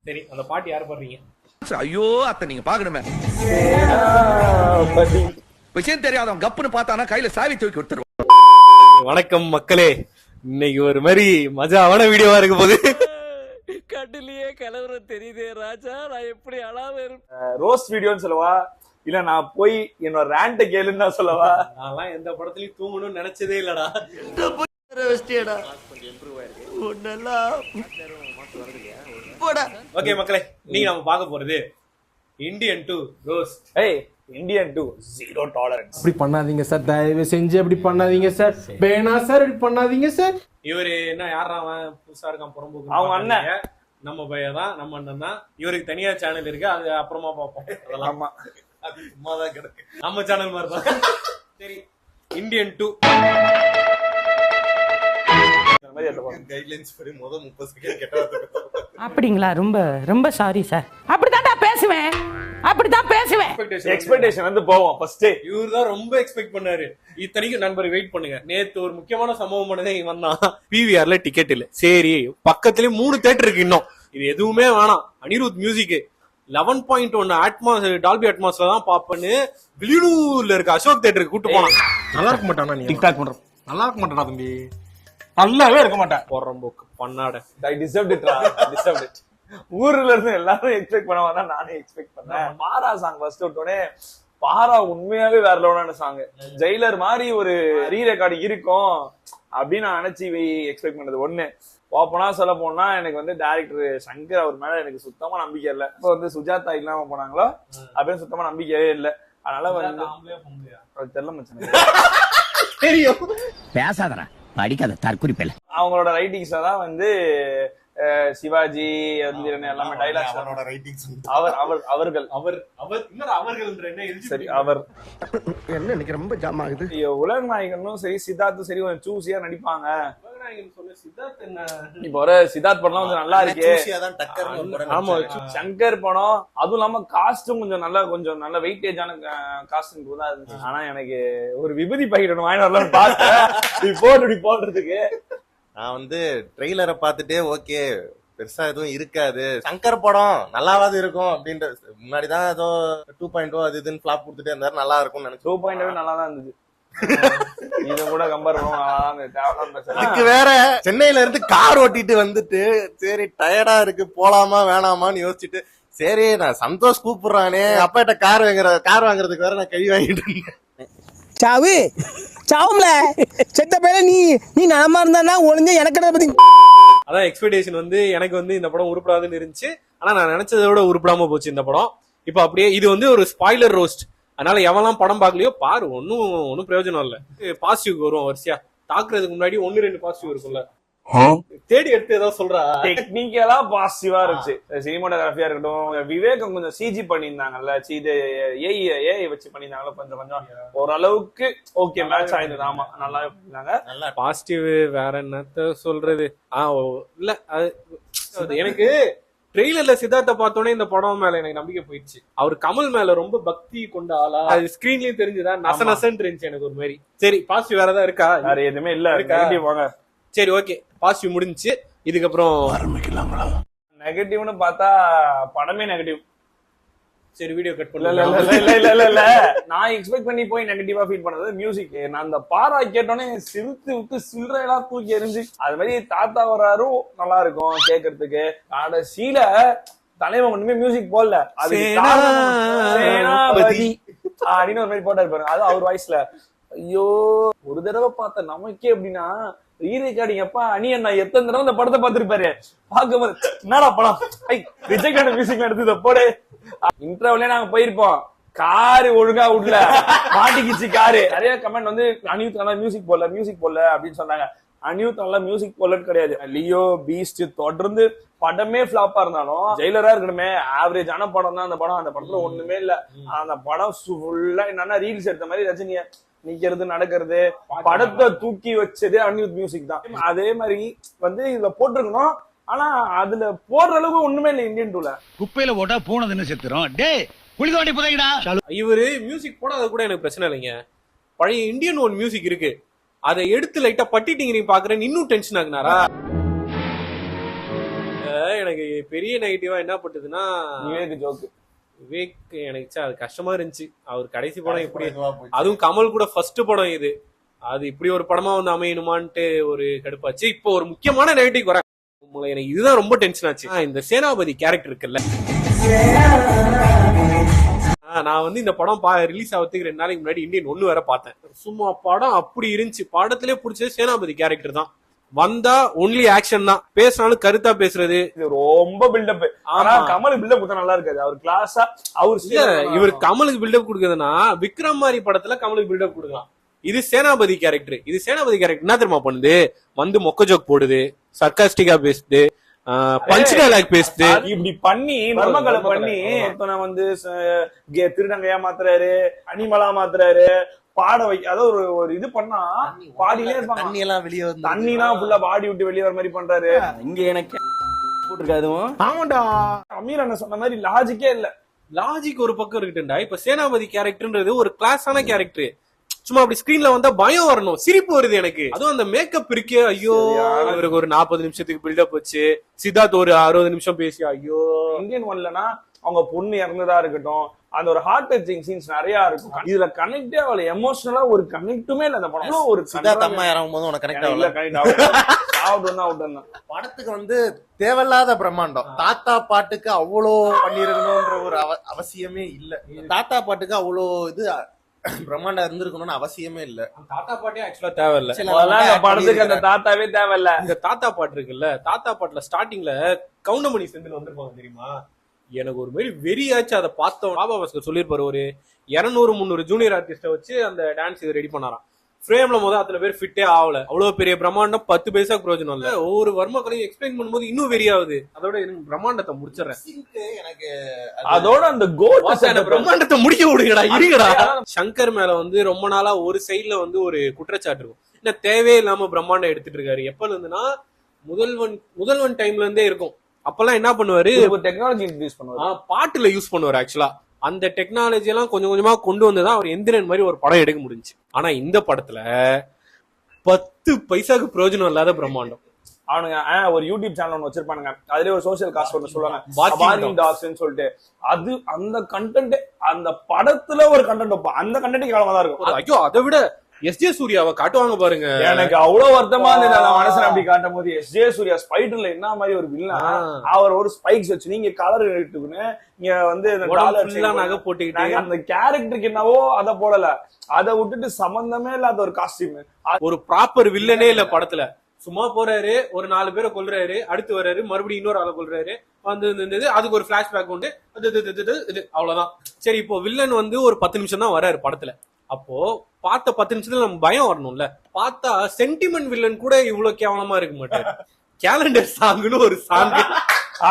சரி, அந்த பாட்டு யாரு பாடுறீங்க? ஐயோ அத்தை நீங்க பாக்கணுமே. விஷயம் தெரியாதவன் கப்புன்னு பார்த்தானா கையில சாவி தூக்கி கொடுத்துருவான். வணக்கம் மக்களே, இன்னைக்கு ஒரு மாதிரி மஜாவான வீடியோவா இருக்க போகுது. கண்ணிலேயே கலவரம் தெரியுதே ராஜா, நான் எப்படி அழாம ரோஸ்ட் வீடியோன்னு சொல்லவா, இல்ல நான் போய் என்னோட ரேண்ட கேளுன்னு நான் சொல்லவா? நான்லாம் எந்த படத்துலயும் தூங்கணும்னு நினைச்சதே இல்லடா. ஓகே மக்களே, நீங்க நம்ம பார்க்க போறது இந்தியன் 2 ரோஸ்ட். ஏய், இந்தியன் 2 0 டாலரன்ஸ். அப்படி பண்ணாதீங்க சார், தயவு செஞ்சு அப்படி பண்ணாதீங்க சார். வேணா சார், இப்படி பண்ணாதீங்க சார். இவரு என்ன யாரா அவன் புதுசா இருக்கான் புறம்போக்கு? அவங்க அண்ணன். நம்ம பையன் தான், நம்ம அண்ணன் தான். இவருக்கு தனியா சேனல் இருக்கு, அது அப்புறமா பார்ப்போம். அதெல்லாம் ஆமா, அது சும்மாதான் கிடக்கு, நம்ம சேனல் மாதிரி தான். சரி, இந்தியன் 2 கைட்லைன்ஸ் படி முதல் 30 செகண்ட் கெட்ட. அப்படிங்களா? ரொம்ப ரொம்ப சாரி சார். அப்படித்தான்டா பேசுவேன், அப்படித்தான் பேசுவேன். எக்ஸ்பெக்டேஷன் வந்து போவோம் ஃபர்ஸ்ட். இவரு தான் ரொம்ப எக்ஸ்பெக்ட் பண்ணாரு. இத்தனைக்கும் நண்பர் வெயிட் பண்ணுங்க, நேத்து ஒரு முக்கியமான சம்பவம் பண்ணதே இவன் தான். பிவிஆர்ல டிக்கெட் இல்ல. சரி, பக்கத்துலயே 3 தியேட்டர் இருக்கு. இன்னும் இது எதுவுமே வேணாம், அனிருத் மியூசிக் 11.1 அட்மாஸ் டால்பி அட்மாஸ்ல தான் பாப்பேன்னு வில்லியனூர்ல இருக்க அசோக் தியேட்டருக்கு கூட்டு போனான். நல்லா இருக்க மாட்டானா? நீ டிக்டாக் பண்றோம். நல்லா இருக்க மாட்டானா தம்பி? நல்லாவே இருக்க மாட்டேன். போறம்போக்கு பண்ணாட. ஐ டிசர்வ்ட் இட். Deserved it. ஊர்ல இருந்து எல்லாரும் எக்ஸ்பெக்ட் பண்ணவா, நானே எக்ஸ்பெக்ட் பண்ணேன். பாரா சாங் ஃபர்ஸ்ட் விட்டோடனே, பாரா உண்மையாவே வேற லெவலான சாங். ஜெயிலர் மாதிரி ஒரு ரீ ரெக்கார்டிங் இருக்கும் அப்படின்னு நான் நினைச்சு எக்ஸ்பெக்ட் பண்ணது ஒண்ணு. ஓப்பனா சொல்ல போனா எனக்கு வந்து டைரக்டர் சங்கர் அவர் மேல எனக்கு சுத்தமா நம்பிக்கை இல்லை. இப்போ வந்து சுஜாதா இல்லாம போனாங்களோ அப்படின்னு சுத்தமா நம்பிக்கையே இல்லை. அதனால வந்து தெரியல மச்சான், தெரியும் பேசாதடா, படிக்காத தற்குறிப்பேல. அவங்களோட ரைட்டிங்ஸ்ல தான் வந்து சிவாஜி எல்லாமே டைலாக்ஸ். அவனோட ரைட்டிங்ஸ் அவர்கள் அவர்கள்ன்ற என்ன சரி, அவர் என்ன இன்னைக்கு ரொம்ப ஜாம் ஆகுது. உலக நாயகனும் சரி, சித்தார்த்தும் சரி, கொஞ்சம் சூசியா நடிப்பாங்க. சித்தார்த் என்ன இப்ப ஒரு சித்தார்த் படம் வந்து நல்லா இருக்கு. தான் டக்கர்னு ஒரு படம் ஆமா, நடிச்சாங்க. சங்கர் படம், அதுவும் இல்லாம காஸ்டும் கொஞ்சம் நல்ல வெயிட்டேஜான காஸ்டிங் தான் இருந்துச்சு. ஆனா எனக்கு ஒரு விபூதி பாக்கெட் வாங்கி வரலாம்னு பார்த்தேன் இப்படி போடுறதுக்கு. நான் வந்து ட்ரெய்லரை பார்த்துட்டே ஓகே பெருசா எதுவும் இருக்காது, சங்கர் படம் நல்லாவது இருக்கும் அப்படின்ற. முன்னாடிதான் ஏதோ 2.0 அது இதுன்னு ஃபிளாப் கொடுத்துட்டே இருந்தாரு, நல்லா இருக்கும்னு நினைச்சேன். 2.0 நல்லா தான் இருந்தது. இத கூட கம்பேர் பண்ணுவோம். அதுக்கு வேற சென்னையில இருந்து கார் ஓட்டிட்டு வந்துட்டு சரி டயர்டா இருக்கு போலாமா வேணாமான்னு யோசிச்சுட்டு, சரி நான் சந்தோஷ் கூப்பிடுறானே அப்பாட்ட கார் வாங்குறதுக்கு வேற நான் கை வாங்கிட்டு இருந்தேன். சாவு சாவும்ல செத்த பேர நீ நலமா இருந்தா ஒளிஞ்ச எனக்கு பத்தி. அதான் எக்ஸ்பெக்டேஷன் வந்து எனக்கு வந்து இந்த படம் உருப்படாதுன்னு இருந்துச்சு. ஆனா நான் நினைச்சதை விட உருப்படாம போச்சு இந்த படம். இப்ப அப்படியே இது வந்து ஒரு ஸ்பாய்லர் ரோஸ்ட். அதனால எவெல்லாம் படம் பார்க்கலையோ பாரு, ஒன்னும் பிரயோஜனம் இல்ல. பாசிட்டிவ் வருவோம் வரிசையா. தாக்குறதுக்கு முன்னாடி 1-2 பாசிட்டிவ் இருக்கும்ல, தேடி எடுத்து ஏதாவது சொல்றா. டெக்னிக்கலா பாசிட்டிவா இருந்துச்சு. சினிமாட்டோகிராஃபியா இருக்கட்டும், விவேகம் கொஞ்சம் சிஜி பண்ணியிருந்தாங்கல்ல, இது ஏஐ வச்சு பண்ணியிருந்தாங்கல்ல, கொஞ்சம் ஓரளவுக்கு ஓகே மேட்ச் ஆயிருந்தது. ஆமா, நல்லாவே பண்ணிருந்தாங்க. பாசிட்டிவ் வேற என்னத்த சொல்றது? இல்ல அது எனக்கு ட்ரெய்லர்ல சித்தார்த்த பார்த்தோன்னே இந்த படம் மேல எனக்கு நம்பிக்கை போயிடுச்சு. அவர் கமல் மேல ரொம்ப பக்தி கொண்ட ஆளா, அது ஸ்கிரீன்லயும் தெரிஞ்சுதா, நசன்னு இருந்துச்சு எனக்கு ஒரு மாதிரி. சரி, பாசிட்டிவ் வேற ஏதாவது இருக்கா? வேற எதுவுமே இல்ல, நெகட்டிவ் வாங்க. சரி, ஓகே, பாசிட்டிவ் முடிஞ்சுச்சு. இதுக்கப்புறம் நெகட்டிவ்னு பார்த்தா படமே நெகட்டிவ். சரி, வீடியோ கட் இல்ல நான் எக்ஸ்பெக்ட் பண்ணி போய் நெகட்டிவா ஃபீல் பண்ணது மியூசிக். நான் அந்த பாரா கேட்டோன்னே சிரித்து விட்டு சில்லறையெல்லாம் தூக்கி எரிஞ்சு, அது மாதிரி தாத்தா வர்றாரும் நல்லா இருக்கும் கேட்கறதுக்கு. கடைசியில தலைவன் ஒண்ணுமே மியூசிக் போடல, அது அப்படின்னு ஒரு மாதிரி போட்டாரு பாருங்க, அது அவர் வாய்ஸ்ல. ஐயோ, ஒரு தடவை பார்த்த நமக்கே அப்படின்னா ரீரெக்கார்டிங் அப்ப அணியன் நான் எத்தனை தடவை இந்த படத்தை பார்த்திருப்பாரு. பார்க்கும்போது என்னடா படம், ரிஜெக்டான மியூசிக் எடுத்து போடு. இன்டர்வல்லே நாங்க போயிருப்போம், காரு ஒழுங்கா விடல, மாட்டிக்கிச்சு காரு. நிறைய கமெண்ட் வந்து அனிருத் நல்லா மியூசிக் போடல அப்படின்னு சொன்னாங்க. அனிருத் நல்லா மியூசிக் போடலன்னு கிடையாது. லியோ, பீஸ்ட் தொடர்ந்து படமே ஃபிளாப்பா இருந்தாலும் ஜெயிலரா இருக்கணுமே ஆவரேஜான படம் தான் அந்த படம். அந்த படத்துல ஒண்ணுமே இல்ல. அந்த படம் ஃபுல்லா என்னன்னா ரீல்ஸ் எடுத்த மாதிரி ரஜினிய நிக்கிறது நடக்கிறது, படத்தை தூக்கி வச்சதே அனிருத் மியூசிக் தான். அதே மாதிரி வந்து இதுல போட்டிருக்கணும், ஆனா அதுல போடுற அளவுக்கு ஒண்ணுமே இல்லை. இந்தியன் 2ல குப்பையில போட்டா பூனதுன்னு செத்துரும். டே புலிதோண்டி புதைங்கடா. இவரு மியூசிக் போடாத கூட எனக்கு பிரச்சனை இல்லைங்க. பழைய இந்தியன் 1 மியூசிக் இருக்கு, அதை எடுத்து லைட்டா பட்டிட்டீங்க பாக்குறேன், இன்னும் டென்ஷன் ஆகுனாரா? எனக்கு பெரிய நெகட்டிவா என்ன பட்டுதுன்னா விவேக் ஜோக்கு. விவேக் எனக்கு அது கஷ்டமா இருந்துச்சு. அவர் கடைசி படம் இப்படி, அதுவும் கமல் கூட ஃபர்ஸ்ட் படம் இது, அது இப்படி ஒரு படமா வந்து அமையணுமான்ட்டு ஒரு கடுப்பாச்சு. இப்போ ஒரு முக்கியமான நெகட்டிவ் வர எனக்கு இதுதான் ரொம்ப டென்ஷன் ஆச்சு. இந்த சேனாபதி கேரக்டர் இருக்குல்ல, நான் வந்து இந்த படம் ரிலீஸ் ஆகிறதுக்கு 2 நாளைக்கு முன்னாடி இந்தியன் 1 வேற பார்த்தேன். சும்மா படம் அப்படி இருந்துச்சு. படத்திலே பிடிச்சது சேனாபதி கேரக்டர் தான். வந்தா ஒன்லி ஆக்ஷன் தான், பேசினாலும் கருத்தா பேசுறது, ரொம்ப பில்டப். ஆனா கமல் பில்டப் கொடுத்தா நல்லா இருக்காது. அவர் கிளாஸா இவர் கமலுக்கு பில்டப் கொடுக்குறதுன்னா விக்ரம் மாதிரி படத்துல கமலுக்கு பில்டப் கொடுக்கலாம். இது சேனாபதி கேரக்டர். இது சேனாபதி கேரக்டர் என்ன தெரியுமா பண்ணுது, வந்து மொக்க ஜோக் போடுது, சர்காஸ்டிக்கா பேசுது, பஞ்ச் டயலாக் பேசுது, இப்படி பண்ணி மர்மங்களை பண்ணி இப்ப நான் வந்து திருடங்கையா மாத்துறாரு, அனிமலா மாத்துறாரு, பாட அதாவது ஒரு இது பண்ணா பாடியிலே இருப்பாங்க. தண்ணி எல்லாம் வெளியே வந்து தண்ணிலாம் ஃபுல்லா பாடி விட்டு வெளியே வர மாதிரி பண்றாரு. இங்க எனக்கு போட்டிருக்காதுவும். ஆமாண்டா. அமீர் அண்ணன் சொன்ன மாதிரி லாஜிக்கே இல்ல. லாஜிக் ஒரு பக்கம் இருக்குண்டா. இப்ப சேனாபதி கேரக்டர்ன்றது ஒரு கிளாஸான கேரக்டர். சும்மா அப்படி ஸ்கிரீன்ல வந்தா பயம் வரணும், சிரிப்பு வருது எனக்கு. அதுவும் அந்த மேக்கப் இருக்கு, ஐயோ இவருக்கு ஒரு 40 நிமிஷத்துக்கு பில்டப் வச்சு, சித்தார்த் ஒரு 60 நிமிஷம் பேசி, ஐயோ. இந்தியன் 1லனா அவங்க பொண்ணு இறந்ததா இருக்கட்டும், அந்த ஒரு ஹார்ட் டச்சிங் சீன்ஸ் நிறைய இருக்கும். இதுல கனெக்டே அவளை எமோஷனலா ஒரு கனெக்ட்டுமே இல்ல. அந்த படம் ஒரு சித்தார்த் அம்மா இறங்கும் போது உனக்கு கனெக்ட் இல்ல, கனெக்ட் ஆகும். படத்துக்கு வந்து தேவையில்லாத பிரம்மாண்டம். தாத்தா பாட்டுக்கு அவ்வளோ பண்ணிருக்கணும்ன்ற ஒரு அவசியமே இல்ல. தாத்தா பாட்டுக்கு அவ்வளோ இது பிரம்மாண்டம் இருந்திருக்கணும்னு அவசியமே இல்ல. தாத்தா பாட்டே ஆக்சுவலா தேவையில்ல. படத்துக்கு அந்த தாத்தாவே தேவையில்ல. இந்த தாத்தா பாட்டு இருக்குல்ல, தாத்தா பாட்டுல ஸ்டார்டிங்ல கவுண்டமணி செந்தில் வந்திருப்பாங்க தெரியுமா, எனக்கு ஒரு மாதிரி வெறியாச்சு. அதை பார்த்தோம். பாபா பாஸ்கர் சொல்லியிருப்பாரு, ஒரு 200-300 ஜூனியர் ஆர்டிஸ்ட வச்சு அந்த டான்ஸ் இது ரெடி பண்ணாராம். ஃப்ரேம்ல அத்தனை பேர் ஃபிட்டே ஆகல. அவ்வளவு பெரிய பிரம்மாண்டம் 10 பைசா பிரயோஜனம் இல்ல. ஒவ்வொரு வர்மக்களையும் எக்ஸ்பிளைன் பண்ணும்போது இன்னும் வெறியாகுது. அதோட எனக்கு பிரம்மாண்டத்தை முடிச்சிடறேன். எனக்கு அதோட அந்த பிரம்மாண்டத்தை முடிக்க விடுங்கடா, இருங்கடா. சங்கர் மேல வந்து ரொம்ப நாளா ஒரு சைட்ல வந்து ஒரு குற்றச்சாட்டு இருக்கும், என்ன தேவையே இல்லாம பிரம்மாண்டம் எடுத்துட்டு இருக்காரு. எப்ப இருந்துன்னா முதல்வன் டைம்ல இருந்தே இருக்கும். அப்பெல்லாம் என்ன பண்ணுவாரு, டெக்னாலஜி யூஸ் பண்ணுவாரு, பாட்டுல யூஸ் பண்ணுவாரு. ஆக்சுவலா அந்த டெக்னாலஜி எல்லாம் கொஞ்சம் கொஞ்சமா கொண்டு வந்துதான் அவர் எந்திரன் மாதிரி ஒரு படம் எடுக்க முடிஞ்சு. ஆனா இந்த படத்துல 10 பைசாக்கு பிரயோஜனம் இல்லாத பிரம்மாண்டம். அவனுங்க ஒரு யூடியூப் சேனல் ஒன்று வச்சிருப்பானுங்க, அதுலயே ஒரு சோசியல் காஸ்ட் ஒன்று சொல்லுவாங்க சொல்லிட்டு. அது அந்த கண்டென்ட், அந்த படத்துல ஒரு கண்டென்ட் வைப்போம், அந்த கண்டென்ட் கேவலமா தான் இருக்கும். ஐயோ, அதை விட எஸ்ஜே சூர்யாவை காட்டுவாங்க பாருங்க, எனக்கு அவ்வளவு வருத்தமா இருந்தது மனசுல அப்படி காட்டும் போது. எஸ்ஜே சூர்யா ஸ்பைடர்ல என்ன மாதிரி ஒரு வில்லன், அவர் ஒரு ஸ்பைக்ஸ் வச்சு நீங்க கலர் எடுத்துக்கணும், இங்க வந்து நகை போட்டுக்கிட்டு அந்த கேரக்டருக்கு என்னவோ அதை போடல, அதை விட்டுட்டு சம்பந்தமே இல்லாத ஒரு காஸ்டியூம், ஒரு ப்ராப்பர் வில்லனே இல்ல படத்துல. சும்மா போறாரு, ஒரு 4 பேரை கொல்றாரு, அடுத்து வர்றாரு, மறுபடியும் இன்னொரு ஆளை கொல்றாரு, வந்து அதுக்கு ஒரு பிளாஷ்பேக் உண்டு, அவ்வளவுதான். சரி, இப்போ வில்லன் வந்து ஒரு 10 நிமிஷம் தான் வர்றாரு படத்துல. அப்போ பார்த்த 10 நிமிஷத்துல நம்ம பயம் வரணும்ல. பார்த்தா சென்டிமெண்ட் வில்லன் கூட இவ்வளவு கேவலமா இருக்க மாட்டாரு. கேலண்டர் சாங்னு ஒரு சாங்,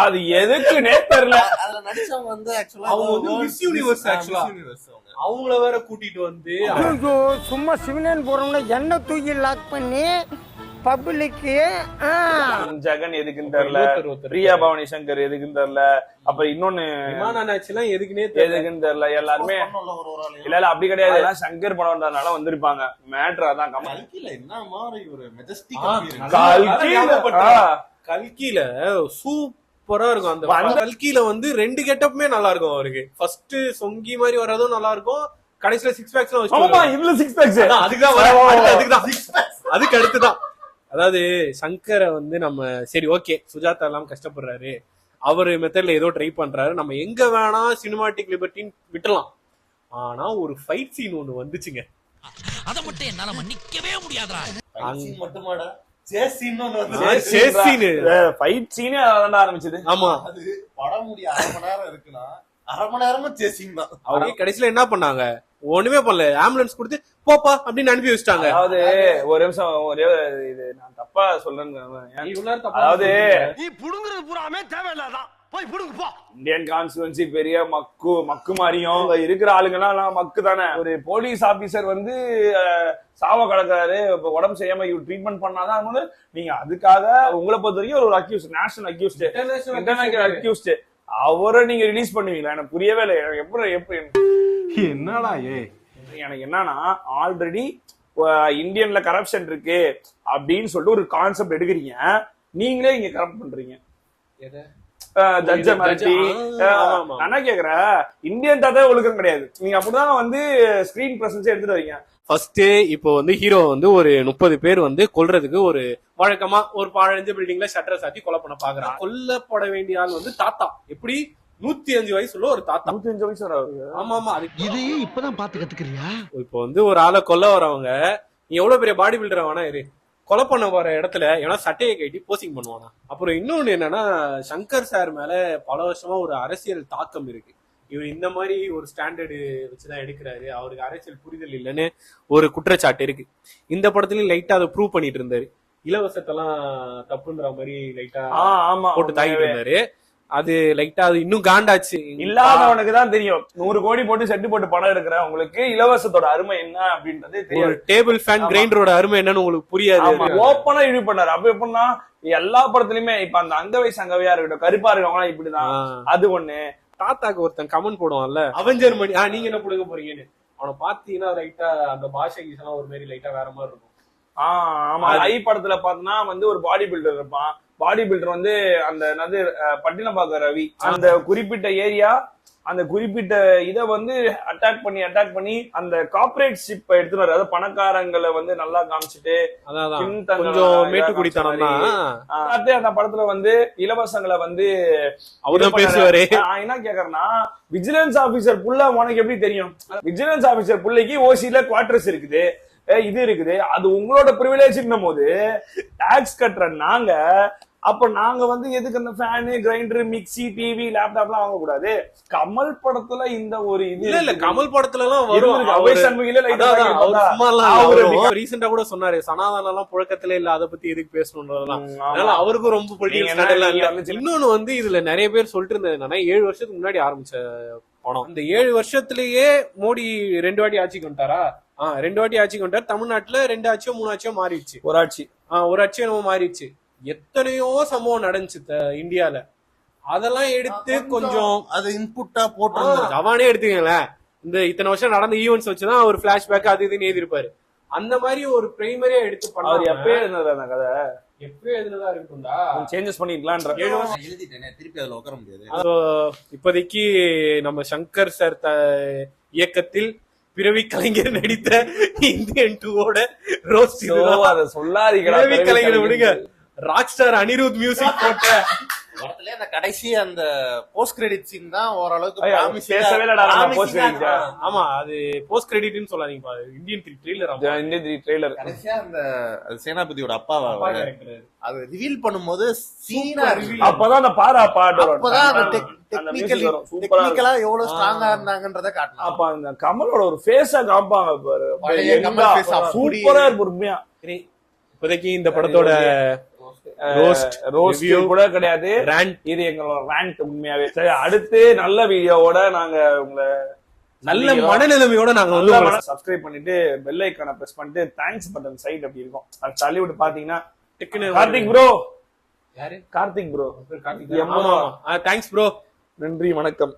அது எதுக்குன்னே தெரியல. அதுல நடிச்சவங்க வந்து அவங்க வந்து மிஸ் யூனிவர்ஸ் ஆக்சுவலா அவங்கள வேற கூட்டிட்டு வந்து சும்மா சிவனேன் போறோம்னா என்ன தூக்கி லாக் பண்ணி பப்ளிக்கு ஜெகன் எதுக்குன்னு தெரியல, பிரியா பவானி சங்கர் எதுக்குன்னு தெரியல, அப்புறம் இன்னொன்னு எதுக்குன்னு தெரியல. எல்லாருமே இல்ல அப்படி கிடையாது, சங்கர் படம்ன்றதுனால வந்திருப்பாங்க. மேட்ரு அதான். கல்கில சூப்பரா இருக்கும். அந்த கல்கில வந்து 2 கெட்டப்புமே நல்லா இருக்கும் அவருக்கு. ஃபர்ஸ்ட் சொங்கி மாதிரி வர்றதும் நல்லா இருக்கும், கடைசியில 6 பேக்ஸ் அதுக்கு அடுத்துதான். அதாவது சங்கரை வந்து நம்ம சரி ஓகே, சுஜாதா எல்லாம் கஷ்டப்படுறாரு, அவரு மெத்தட்ல ஏதோ ட்ரை பண்றாரு, நம்ம எங்க வேணா சினிமாட்டிக் லிபர்ட்டின்னு விட்டலாம். ஆனா ஒரு ஃபைட் சீன் ஒண்ணு வந்துச்சுங்க, அத மட்டும் என்னால மன்னிக்கவே முடியாதுடா. மட்டுமாடா ஆரம்பிச்சது. ஆமா, அது படம் முடிய 1/2 மணி நேரம் இருக்குன்னா 1/2 மணி நேரமும் சேசிங் தான். அவங்க கடைசியில என்ன பண்ணாங்க, ஒண்ணுமே பண்ணல, ஆம்புலன்ஸ் கொடுத்து போப்பா அப்படின்னு அனுப்பி வச்சிட்டாங்க. அதாவது ஒரு நிமிஷம், ஒரே இது நான் தப்பா சொல்றேன். அதாவது நீ புடுங்குறது பூராமே தேவையில்லாதான், போய் புடுங்கு போ. இந்தியன் கான்ஸ்டிட்யூன்சி பெரிய மக்கு மாதிரியும் இருக்கிற ஆளுங்கெல்லாம் மக்கு தானே. ஒரு போலீஸ் ஆபீசர் வந்து சாவ கடக்காரு, உடம்பு செய்யாம ட்ரீட்மெண்ட் பண்ணாதான் நீங்க அதுக்காக உங்களை பொறுத்த வரைக்கும் ஒரு accused, national accused, international accused, அவரை நீங்க ரிலீஸ் பண்ணுவீங்களா? எனக்கு புரியவே இல்லை. எப்படி என்னடா எனக்கு என்னன்னா, ஆல்ரெடி இந்தியன்ல கரப்ஷன் இருக்கு அப்படின்னு சொல்லிட்டு ஒரு கான்செப்ட் எடுக்கிறீங்க, நீங்களே இங்க கரப்ட் பண்றீங்க. ஜட்ஜ மிரட்டி. ஆமா. நான் என்ன கேக்குறேன், இந்தியன் தாத்தா ஒழுக்கம் கிடையாது. நீங்க அப்படிதான் வந்து ஸ்கிரீன் பிரசன்ஸ் எடுத்துட்டு வரீங்க. ஃபர்ஸ்ட் இப்போ வந்து ஹீரோ வந்து ஒரு 30 பேர் வந்து கொல்றதுக்கு ஒரு வழக்கமா ஒரு பாழஞ்ச பில்டிங்ல ஷட்டரை சாத்தி கொலை பண்ண பாக்குறான். கொல்லப்பட வேண்டிய ஆள் வந்து தாத்தா. எப்படி 105 வயசுல ஒரு தாத்தா. 105 வயசு வர அவருக்கு. ஆமா ஆமா. இதையே இப்பதான் பாத்து கத்துக்கிறியா? இப்போ வந்து ஒரு ஆளை கொல்ல வரவங்க, நீ எவ்வளவு பெரிய பாடி பில்டர் வேணா இரு, கொலை பண்ண வர இடத்துல ஏன்னா சட்டையை கட்டி போசிங் பண்ணுவானா. அப்புறம் இன்னொன்னு என்னன்னா, சங்கர் சார் மேல பல வருஷமா ஒரு அரசியல் தாக்கம் இருக்கு. இவர் இந்த மாதிரி ஒரு ஸ்டாண்டர்டு வச்சுதான் எடுக்கிறாரு, அவருக்கு அரசியல் புரிதல் இல்லைன்னு ஒரு குற்றச்சாட்டு இருக்கு. இந்த படத்துலயும் லைட்டா அதை ப்ரூவ் பண்ணிட்டு இருந்தாரு. இலவசத்தெல்லாம் தப்புன்ற மாதிரி லைட்டா போட்டு தாக்கிட்டு இருந்தாரு. அது லைட்டா அது இன்னும் காண்டாச்சு. இல்லாதவனுக்கு தான் தெரியும். 100 கோடி போட்டு செட்டு போட்டு படம் எடுக்கிற உங்களுக்கு இலவசத்தோட அருமை என்ன அப்படின்றது தெரியும். டேபிள் ஃபேன் கிரைண்டரோட அருமை என்னன்னு உங்களுக்கு புரியாது. ஓப்பனா இழிவு பண்ணாரு. அப்ப எப்படின்னா எல்லா படத்துலயுமே இப்ப அந்த அங்கவை சங்கவையா இருக்கட்டும், கருப்பா இருக்கவங்க இப்படிதான். அது ஒண்ணு. தாத்தாக்கு ஒருத்தன் கமெண்ட் போடுவான்ல, அவெஞ்சர் மணி நீங்க என்ன கொடுக்க போறீங்கன்னு. அவனை பாத்தீங்கன்னா லைட்டா அந்த பாஷை கீசெல்லாம் ஒரு மாதிரி லைட்டா வேற மாதிரி இருக்கும். ஆமா. ஐ படத்துல பாத்தீங்கன்னா வந்து ஒரு பாடி பில்டர் இருப்பான். பாடி பில்டர் வந்து அந்த என்னது பட்டினப்பாக்க ரவி அந்த குறிப்பிட்ட ஏரியா அந்த குறிப்பிட்ட இதை வந்து அட்டாக் பண்ணி அந்த கார்பரேட்ஷிப் எடுத்துட்டு வர, அதாவது பணக்காரங்களை வந்து நல்லா காமிச்சிட்டு கொஞ்சம் மேட்டுக்குடித்தனம் அந்த படத்துல வந்து இலவசங்களை வந்து அவர்தான் பேசுவாரு. நான் என்ன கேக்குறேன்னா, விஜிலன்ஸ் ஆபீசர் புள்ள உனக்கு எப்படி தெரியும்? விஜிலன்ஸ் ஆபீசர் புள்ளைக்கு ஓசில குவார்டர்ஸ் இருக்குது, இது இருக்குது. அது உங்களோட பிரிவிலேஜ்னும் போது டாக்ஸ் கட்டுற நாங்க, அப்ப நாங்க வந்து எதுக்கு அந்த ஃபேனு, கிரைண்டர், மிக்சி, டிவி, லேப்டாப்லாம் வாங்க கூடாது? கமல் படத்துல இந்த ஒரு இது இல்ல கமல் படத்துல எல்லாம் வரும். ரீசெண்டா கூட சொன்னாரு, சனாதனம் எல்லாம் புழக்கத்துல இல்ல, அதை பத்தி எதுக்கு பேசணும்ன்றதெல்லாம். அதனால அவருக்கும் ரொம்ப பிடிக்கும். இன்னொன்னு வந்து இதுல நிறைய பேர் சொல்லிட்டு இருந்தது என்னன்னா, 7 வருஷத்துக்கு முன்னாடி ஆரம்பிச்ச படம். இந்த 7 வருஷத்திலேயே மோடி 2 வாட்டி ஆட்சிக்கு வந்துட்டாரா? 2 வாட்டி ஆட்சிக்கு வந்துட்டாரு. தமிழ்நாட்டுல 2 ஆட்சியோ 3 ஆட்சியோ மாறிடுச்சு. ஒரு ஆட்சியோ என்னமோ மாறிடுச்சு. எத்தனையோ சம்பவம் நடந்துச்சு இந்தியால. அதெல்லாம் எடுத்து கொஞ்சம் அது இன்புட்டா போட்டு ஜவானே எடுத்துக்கங்களேன். இந்த இத்தனை வருஷம் நடந்த ஈவெண்ட்ஸ் வச்சுதான் ஒரு பிளாஷ்பேக் அது இதுன்னு எழுதிருப்பாரு. அந்த மாதிரி ஒரு பிரைமரியா எடுத்து பண்ணாரு. எப்பயே எழுதுனதா அந்த கதை? எப்பயே எழுதுனதா இருக்கும்டா, சேஞ்சஸ் பண்ணிக்கலாம்ன்ற. எழுதிட்டேனே, திருப்பி அதுல உட்கார முடியாது. இப்போதைக்கு நம்ம சங்கர் சார் இயக்கத்தில் பிறவி கலைஞர் நடித்த இந்தியன் 2ஓட ரோஸ்ட். அத சொல்லாதீங்க. பிறவி கலைஞர் விடுங்க, ராக் ஸ்டார் அனிருத் மியூசிக் போட்ட படத்துல அந்த கடைசி அந்த போஸ்ட் கிரெடிட் சீன் தான் ஓரளவுக்கு பேசவே இல்லடா. ஆமா, அது போஸ்ட் கிரெடிட்னு சொல்லாதீங்க. Indian 3 trailer. இந்தியன் 3 ட்ரெய்லர் கடைசியா அந்த சேனாபதியோட அப்பாவா அது ரிவீல் பண்ணும்போது சீனா அப்பதான் அந்த பாரா பாட்டு அப்பதான் அந்த டெக்னிக்கலா எவ்வளவு ஸ்ட்ராங்கா இருந்தாங்கன்றத காட்டணும். அப்ப அந்த கமலோட ஒரு ஃபேஸா காமிப்பாங்க பாரு, சூப்பரா இருக்கு. உண்மையா இப்போதைக்கு இந்த படத்தோட ரோஸ்ட் கூட கிடையாது, இது எங்களோட ரேண்ட். உண்மையாவே சரி, அடுத்து நல்ல வீடியோவோட நாங்க உங்களை நல்ல மனநிலைமையோட நாங்க வந்து சப்ஸ்கிரைப் பண்ணிட்டு பெல் ஐகானை பிரஸ் பண்ணிட்டு தேங்க்ஸ் பட்டன் சைடு அப்படி இருக்கும். அது தள்ளிவிட்டு பாத்தீங்கன்னா கார்த்திக் ப்ரோ. யாரு? கார்த்திக் ப்ரோ. Thanks bro. நன்றி, வணக்கம்.